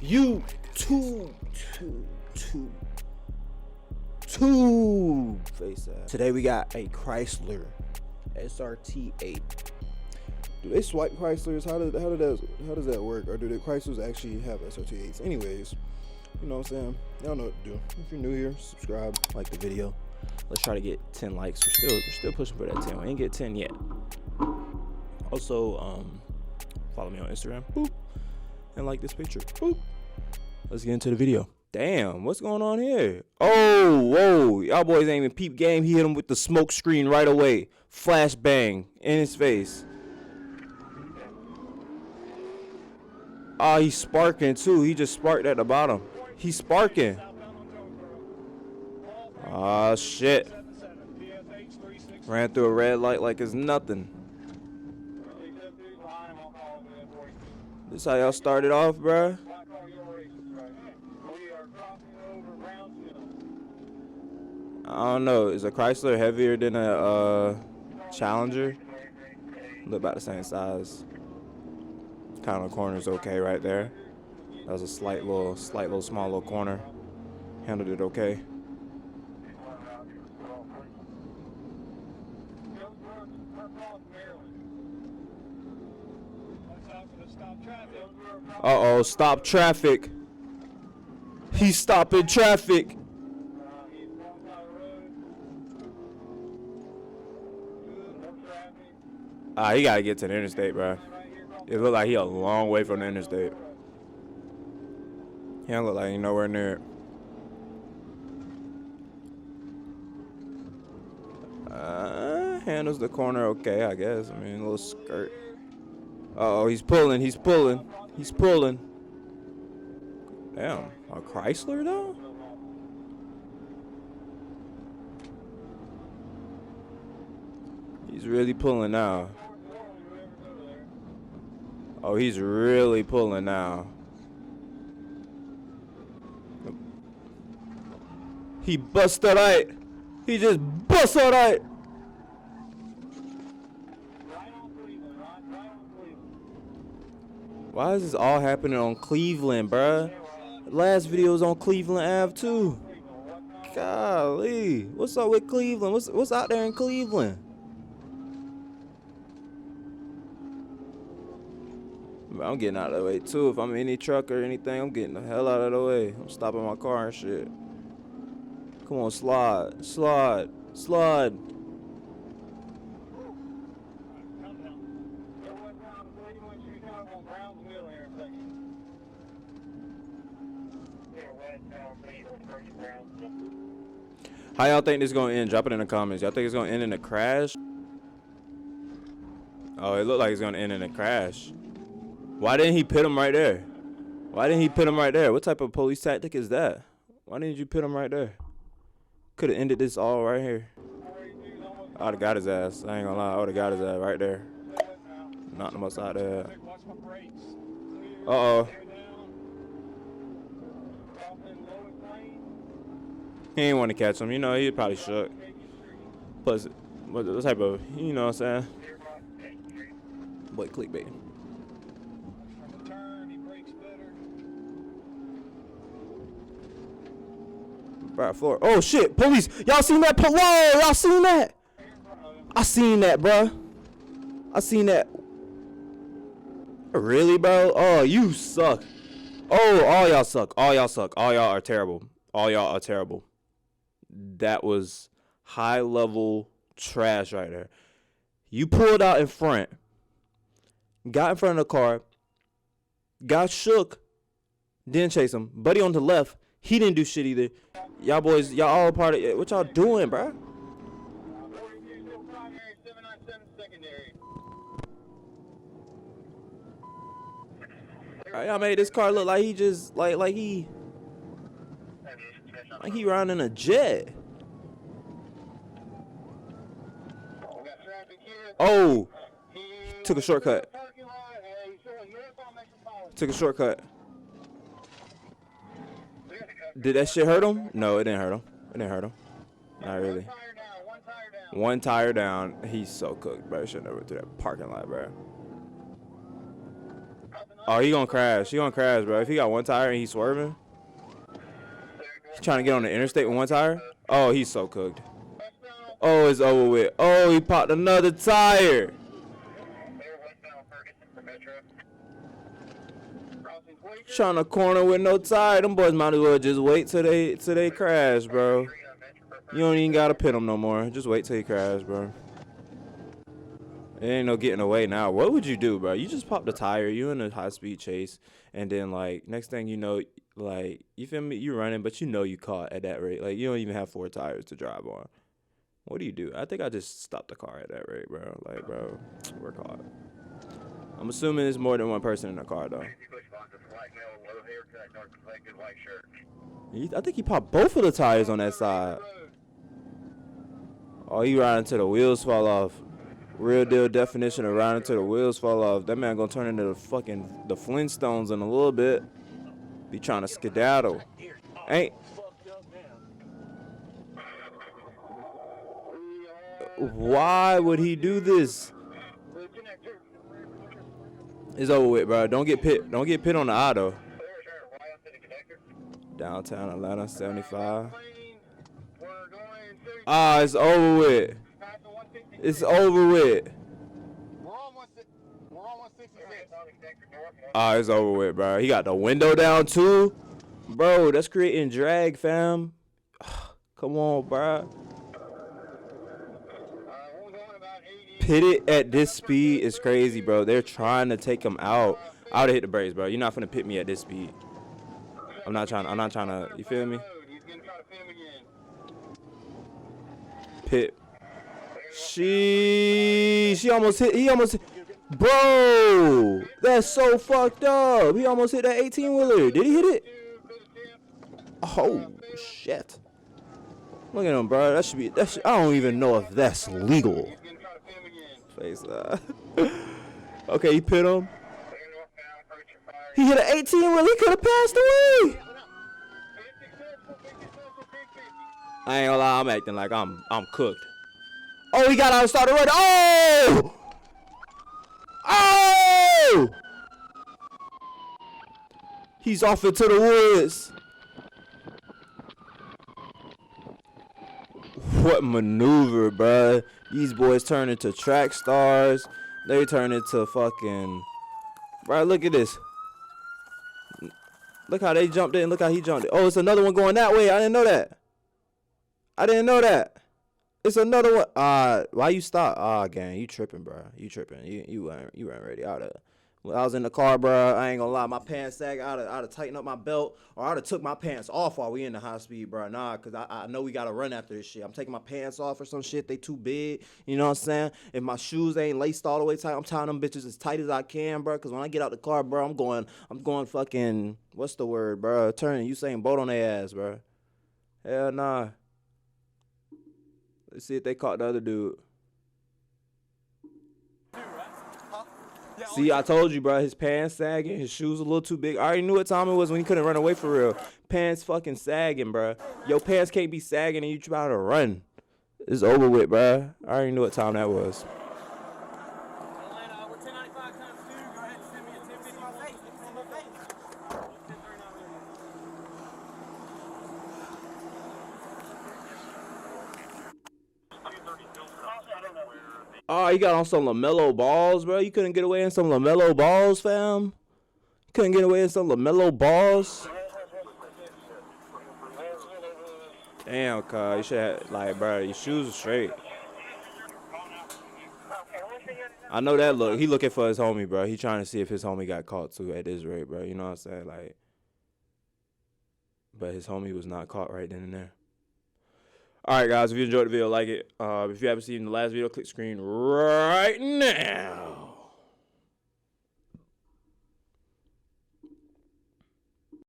YouTube face ass. Today we got a Chrysler SRT8. Do they swipe Chryslers? How does that work? Or do the Chryslers actually have SRT8s? Anyways, you know what I'm saying? Y'all know what to do. If you're new here, subscribe, like the video. Let's try to get 10 likes. We're still pushing for that 10. We ain't get 10 yet. Also, follow me on Instagram. Boop. And like this picture. Boop. Let's get into the video. Damn, what's going on here? Oh, whoa. Y'all boys ain't even peep game. He hit him with the smoke screen right away. Flash bang in his face. Oh, he's sparking too. He just sparked at the bottom. He's sparking. Oh, shit. Ran through a red light like it's nothing. This how y'all started off, bruh? I don't know. Is a Chrysler heavier than a Challenger? Look about the same size. Kind of corner's okay right there. That was a slight little small little corner. Handled it okay. Uh-oh, stop traffic. He's stopping traffic. He gotta get to the interstate, bro. It look like he a long way from the interstate. He don't look like he nowhere near it. Handles the corner okay, I guess. I mean, a little skirt. Uh-oh, he's pulling. Damn, a Chrysler though? He's really pulling now. Oh, he's really pulling now. He busted out. He just busted out. Why is this all happening on Cleveland, bruh? Last video was on Cleveland Ave too. Golly, what's up with Cleveland? What's out there in Cleveland? I'm getting out of the way too. If I'm in any truck or anything, I'm getting the hell out of the way. I'm stopping my car and shit. Come on, slide. How y'all think this gonna end? Drop it in the comments. Y'all think it's gonna end in a crash? Oh, it looked like it's gonna end in a crash. Why didn't he pit him right there? What type of police tactic is that? Why didn't you pit him right there? Could have ended this all right here. I would have got his ass. I ain't gonna lie. I would have got his ass right there. Knocked him upside the head. Uh-oh. He ain't want to catch him. You know, he probably shook. Plus, what type of, you know what I'm saying? Boy, clickbait. Right floor. Oh shit, police! Y'all seen that? Whoa! Y'all seen that? I seen that, bro. I seen that. Really, bro? Oh, you suck. Oh, all y'all suck. All y'all suck. All y'all are terrible. All y'all are terrible. That was high level trash right there. You pulled out in front, got in front of the car, got shook, didn't chase him. Buddy on the left, he didn't do shit either. Y'all boys, y'all all a part of it. What y'all doing, bro? Y'all made this car look like he just like he riding a jet. Oh, took a shortcut. Did that shit hurt him? No, it didn't hurt him. Not really. One tire down. He's so cooked, bro. Should never went through that parking lot, bro. Oh, he gonna crash. He gonna crash, bro. If he got one tire and he's swerving, he's trying to get on the interstate with one tire. Oh, he's so cooked. Oh, it's over with. Oh, he popped another tire. Trying to corner with no tire. Them boys might as well just wait till they crash, bro. You don't even gotta pit them no more. Just wait till he crash, bro. It ain't no getting away now. What would you do, bro? You just pop the tire. You in a high-speed chase. And then, like, next thing you know, like, you feel me? You running, but you know you caught at that rate. Like, you don't even have 4 tires to drive on. What do you do? I think I just stopped the car at that rate, bro. Like, bro, we're caught. I'm assuming there's more than one person in the car, though. I think he popped both of the tires on that side. Oh, he riding till the wheels fall off. Real deal definition of riding till the wheels fall off. That man gonna turn into the Flintstones in a little bit. Be trying to skedaddle. Ain't. Why would he do this? It's over with, bro. Don't get pit on the auto. Downtown Atlanta, 75. Ah, it's over with. It's over with. Ah, it's over with, bro. He got the window down too. Bro, that's creating drag, fam. Come on, bro. Pitted at this speed is crazy, bro. They're trying to take him out. I would have hit the brakes, bro. You're not finna pit me at this speed. I'm not trying to, you feel me? Pit. He almost hit. Bro, that's so fucked up. He almost hit that 18-wheeler. Did he hit it? Oh, shit. Look at him, bro. I don't even know if that's legal. Face okay, he pit him. He hit an 18-wheeler. He could have passed away. I ain't gonna lie, I'm acting like I'm cooked. Oh, he got out and started running. Oh! Oh! He's off into the woods. What maneuver, bruh. These boys turn into track stars. They turn into fucking... Bruh, look at this. Look how they jumped in. Look how he jumped in. Oh, it's another one going that way. I didn't know that. It's another one. Why you stop? Gang, you tripping, bro. You tripping. You weren't ready. When I was in the car, bro, I ain't gonna lie. My pants sag. I'd have tightened up my belt, or I'd have took my pants off while we in the high speed, bro. Nah, cause I know we gotta run after this shit. I'm taking my pants off or some shit. They too big. You know what I'm saying? If my shoes ain't laced all the way tight, I'm tying them bitches as tight as I can, bro. Cause when I get out the car, bro, I'm going fucking. What's the word, bro? Turning Usain Bolt on their ass, bro. Hell nah. Let's see if they caught the other dude. See, I told you, bro. His pants sagging. His shoes a little too big. I already knew what time it was when he couldn't run away for real. Pants fucking sagging, bro. Your pants can't be sagging and you try to run. It's over with, bro. I already knew what time that was. Oh, you got on some LaMelo balls, bro. You couldn't get away in some LaMelo balls, fam. Couldn't get away in some LaMelo balls. Damn, cuz. You should have, like, bro, your shoes are straight. I know that look. He looking for his homie, bro. He trying to see if his homie got caught, too, at this rate, bro. You know what I'm saying? Like, but his homie was not caught right then and there. Alright, guys, if you enjoyed the video, like it. If you haven't seen the last video, click screen right now.